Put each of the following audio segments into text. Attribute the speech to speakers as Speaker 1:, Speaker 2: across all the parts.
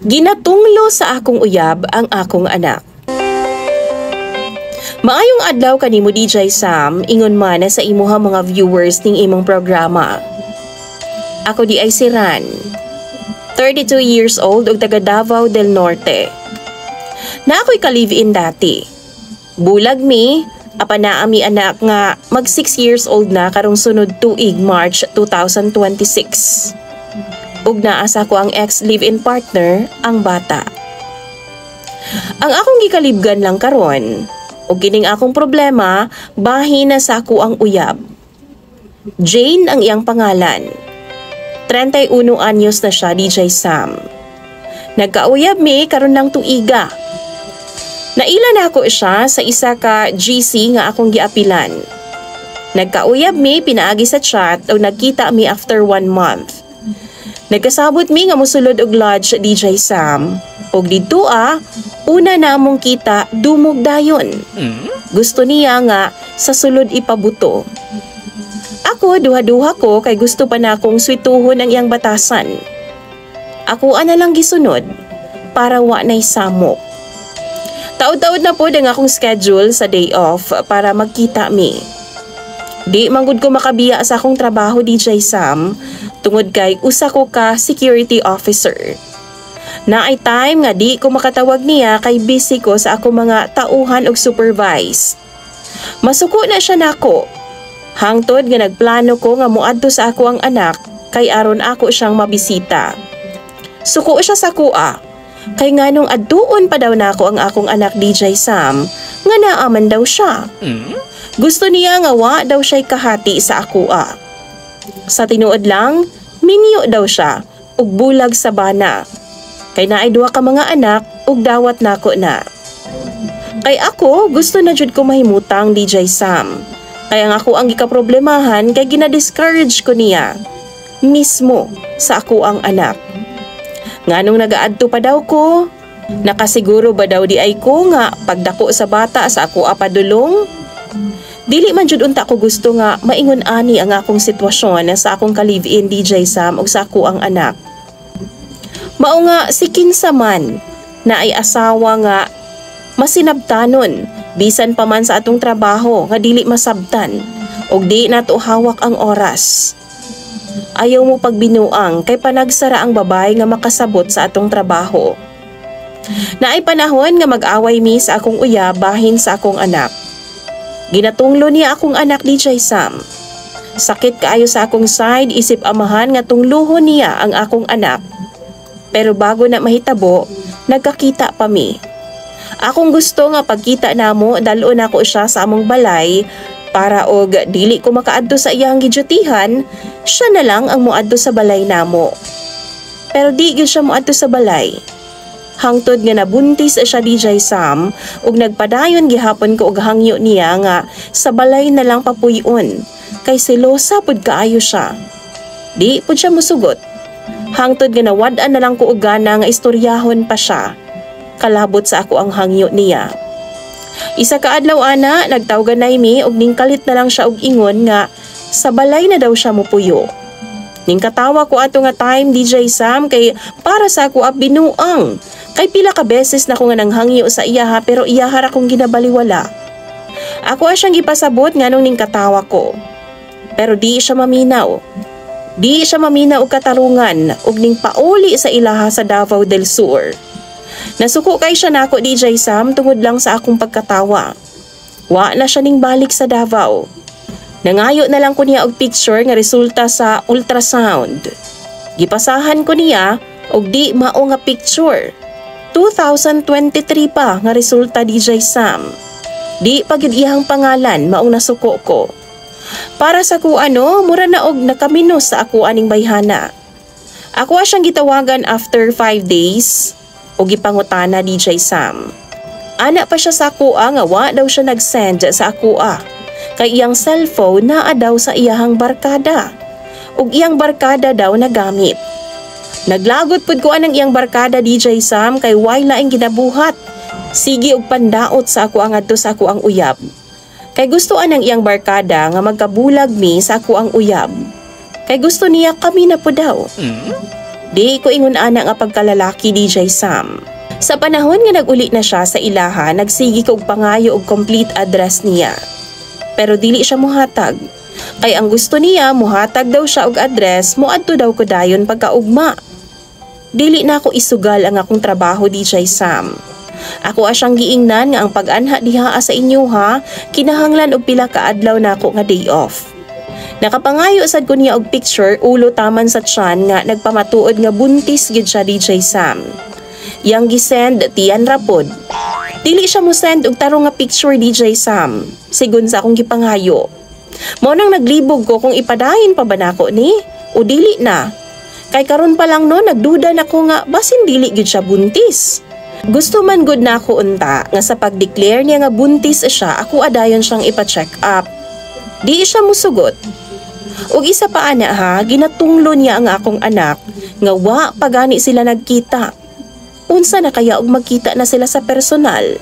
Speaker 1: Ginatunglo sa akong uyab ang akong anak. Maayong adlaw kanimo DJ Sam, ingon man sa imuha mga viewers ning imong programa. Ako di ay si Ran, 32 years old ug taga Davao del Norte. Na ako'y ka-live-in dati. Bulag mi, apan naa mi anak nga mag 6 years old na karong sunod tuig March 2026. Ug naa sa ko ang ex-live-in partner, ang bata. Ang akong gikalibgan lang karon, ug kining akong problema, bahin na sa ako ang uyab. Jane ang iyang pangalan. 31 anyos na siya, DJ Sam. Nagkauyab mi karon lang tuiga. Naila na ako siya sa isa ka GC nga akong giapilan. Nagkauyab mi pinaagi sa chat o nagkita mi after 1 month. Nagkasabot mi nga mosulod og lodge, DJ Sam. Og dito una na among kita dumog dayon. Gusto niya nga sa sulod ipabuto. Ako duha-duha ko kay gusto pa na akong swituhon ang iyang batasan. Ako na lang gisunod para wa nay samok. Taud-taud na po ang akong schedule sa day off para magkita mi. Di manggod ko makabiya sa akong trabaho, DJ Sam, tungod kay usa ko ka security officer. Naay time nga di ko makatawag niya kay busy ko sa ako mga tauhan og supervise. Masuko na siya nako. Hangtod nga nagplano ko nga muadto sa ako ang anak kay aron ako siyang mabisita. Suko siya sa kuha. Kay nganong adtuon pa daw nako ang akong anak, DJ Sam, nga naaman daw siya. Gusto niya nga wa daw siya'y kahati sa akuha. Sa tinuod lang, minyo daw siya ug bulag sa bana. Kay naay duha ka mga anak ug dawat nako na. Kay ako gusto na jud ko mahimutang, DJ Sam. Kaya nga ako ang gikaproblemahan kay gina-discourage ko niya mismo sa ako ang anak. Nganong nagaadto pa daw ko? Nakasiguro ba daw di ay ko nga pagdako sa bata sa ako apadulong? Dili man jud unta ko gusto nga maingon ani ang akong sitwasyon sa akong ka-live-in, DJ Sam, ug sa ako ang anak. Mao nga si kinsa man na ay asawa nga masinabtanon bisan pa man sa atong trabaho nga dili masabtan ug di nato hawak ang oras. Ayaw mo pagbinuang kay panagsara ang babae nga makasabot sa atong trabaho. Naay panahon nga mag-away mi sa akong uyab bahin sa akong anak. Ginatunglo niya akong anak, DJ Sam. Sakit kaayo sa akong side isip amahan nga tungluhon niya ang akong anak. Pero bago na mahitabo, nagkakita pa mi. Akong gusto nga pagkita namo dalon ako siya sa among balay para og dili ko makaadto sa iyang gidyutihan, siya na lang ang moadto sa balay namo. Pero di gyud siya moadto sa balay. Hangtod nga nabuntis siya, DJ Sam, ug nagpadayon gihapon ko og hangyo niya nga sa balay na lang papuyon kay selosa pud kaayo siya. Di pud siya mosugot. Hangtod nga nawad-an na lang ko og gana nga istoryahon pa siya. Kalabot sa ako ang hangyo niya. Isa ka adlaw ana, nagtawganay mi og ningkalit na lang siya og ingon nga sa balay na daw siya mopuyo. Ning katawa ko ato nga time, DJ Sam, kay para sa ako binuang. Kay pila ka beses na ko nga nanghangyo sa iyaha pero iyahara kong ginabaliwala. Ako siyang ipasabot nganong ning katawa ko. Pero di siya maminaw. Di siya maminaw og katarungan og ning pauli sa ilaha sa Davao del Sur. Nasuko kay siya nako, DJ Sam, tungod lang sa akong pagkatawa. Wa na siya ning balik sa Davao. Nangayo na lang ko niya og picture nga resulta sa ultrasound. Gipasahan ko niya og di mao nga picture. 2023 pa nga resulta, DJ Sam. Di pagid iyang pangalan maong nasuko ko. Para sa ko mura na og nakaminos sa ako aning bayhana. Ako siyang gitawagan after 5 days o gipangutana, DJ Sam. Ana pa siya sa akuha nga wa daw siya nag-send sa akuha. Kay iyang cellphone naa daw sa iyahang barkada. Ug iyang barkada daw nagamit. Naglagot pud ko anang iyang barkada, DJ Sam, kay way laing ginabuhat. Sige og pandaot sa ako ang adto sa ako ang uyab. Kay gusto anang iyang barkada nga magkabulag mi sa ako ang uyab. Kay gusto niya kami na po daw. Di ko ingon ana nga pagkalalaki DJ Sam. Sa panahon nga nag-uli na siya sa ilaha, nagsigi kog pangayo og complete address niya. Pero dili siya muhatag. Kay ang gusto niya, muhatag daw siya og address, muadto daw ko dayon pagkaugma. Dili na ako isugal ang akong trabaho DJ Sam. Ako asyang giingnan nga ang pag-anha diha sa inyo ha, kinahanglan og pila ka adlaw na ako nga day off. Nakapangayo sad ko niya og picture ulo taman sa tiyan nga nagpamatuod nga buntis gid siya DJ Sam. Yang gisend tiyan rapod. Dili siya mo send og tarong nga picture DJ Sam, sigon sa akong gipangayo. Mao nang naglibog ko kung ipadahin pa ba nako ni o dili na. Kay karon pa lang no nagduda nako nga basin dili gid siya buntis. Gusto man gud nako unta nga sa pag-declare niya nga buntis siya, ako adayon siyang ipa-check up. Di siya musugot. Ug isa pa ana ha, ginatunglo niya ang akong anak nga wa pagani sila nagkita. Unsa na kaya og magkita na sila sa personal?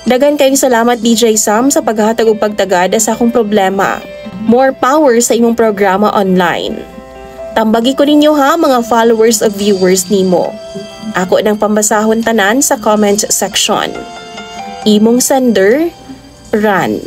Speaker 1: Dagan kayong salamat DJ Sam sa paghatag og pagtagada sa akong problema. More power sa imong programa online. Tambagi ko ninyo ha mga followers of viewers nimo. Ako nang pambasahon tanan sa comment section. Imong sender, Ran.